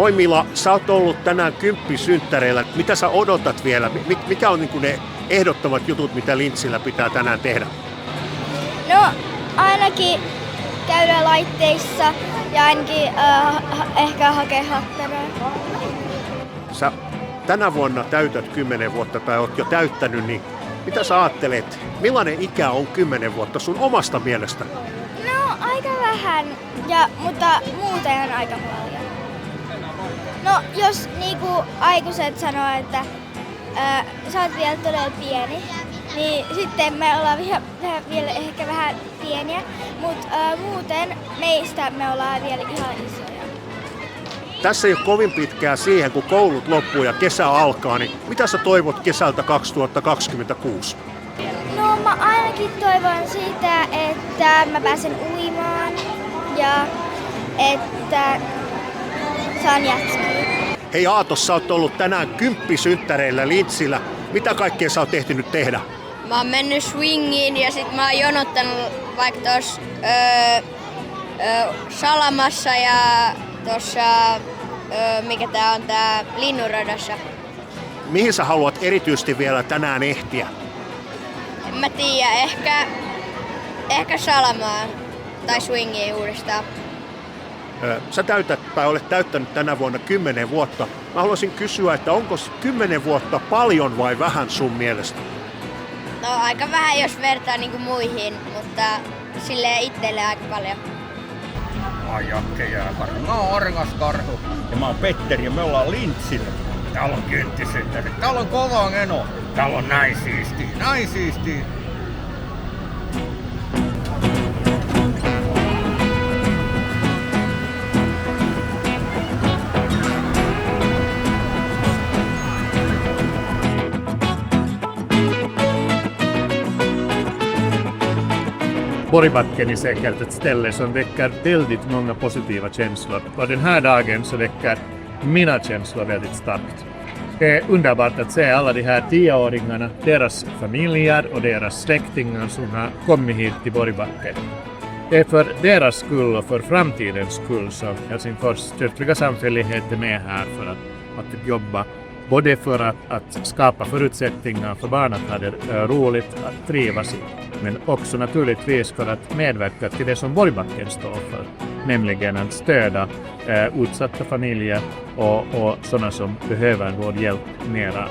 Moi Mila, sä oot ollut tänään kymppisynttäreillä. Mitä sä odotat vielä? Mikä on niin ne ehdottomat jutut, mitä Lintsillä pitää tänään tehdä? No ainakin käydä laitteissa ja ainakin ehkä hakea hatteroa. Sä tänä vuonna täytät 10 vuotta tai oot jo täyttänyt, niin mitä sä ajattelet? Millainen ikä on 10 vuotta sun omasta mielestä? No aika vähän, mutta muuten aika paljon. No jos niinku aikuiset sanoo, että sä oot vielä todella pieni, niin sitten me ollaan vielä ehkä vähän pieniä, mutta muuten meistä me ollaan vielä ihan isoja. Tässä ei ole kovin pitkää siihen, kun koulut loppuu ja kesä alkaa, niin mitä sä toivot kesältä 2026? No mä ainakin toivon sitä, että mä pääsen uimaan ja että saan jatkaa. Hei Aatos, sä oot ollut tänään kymppisynttäreillä Lintsillä. Mitä kaikkea sä oot ehtinyt tehdä? Mä oon mennyt swingiin ja sit mä oon jonottanut vaikka tossa Salamassa ja tossa, mikä tää on tää Linnunradassa. Mihin sä haluat erityisesti vielä tänään ehtiä? En mä tiedä, ehkä Salamaan tai swingiin uudestaan. Sä täytät tai olet täyttänyt tänä vuonna 10 vuotta. Mä haluaisin kysyä, että onko 10 vuotta paljon vai vähän sun mielestä? No aika vähän jos vertaa niinku muihin, mutta silleen itselle aika paljon. Mä oon Jakke Jääkarhu. Mä oon Arngas Karhu. Ja mä oon Petteri ja me ollaan Lintsillä. Täällä on kynttisynttärit. Täällä on kova eno. Täällä on näin siistiä. Näin siistiä. Borgbacken är säkert ett ställe som väcker väldigt många positiva känslor. Och den här dagen så väcker mina känslor väldigt starkt. Det är underbart att se alla de här 10-åringarna, deras familjer och deras släktingar som har kommit hit till Borgbacken. Det är för deras skull och för framtidens skull som Helsingfors kyrkliga samfällighet är med här för att jobba. Både för att skapa förutsättningar för barn att ha det roligt, att trivas i. Men också naturligtvis för att medverka till det som Borgbacken står för. Nämligen att stödja utsatta familjer och sådana som behöver vår hjälp mera.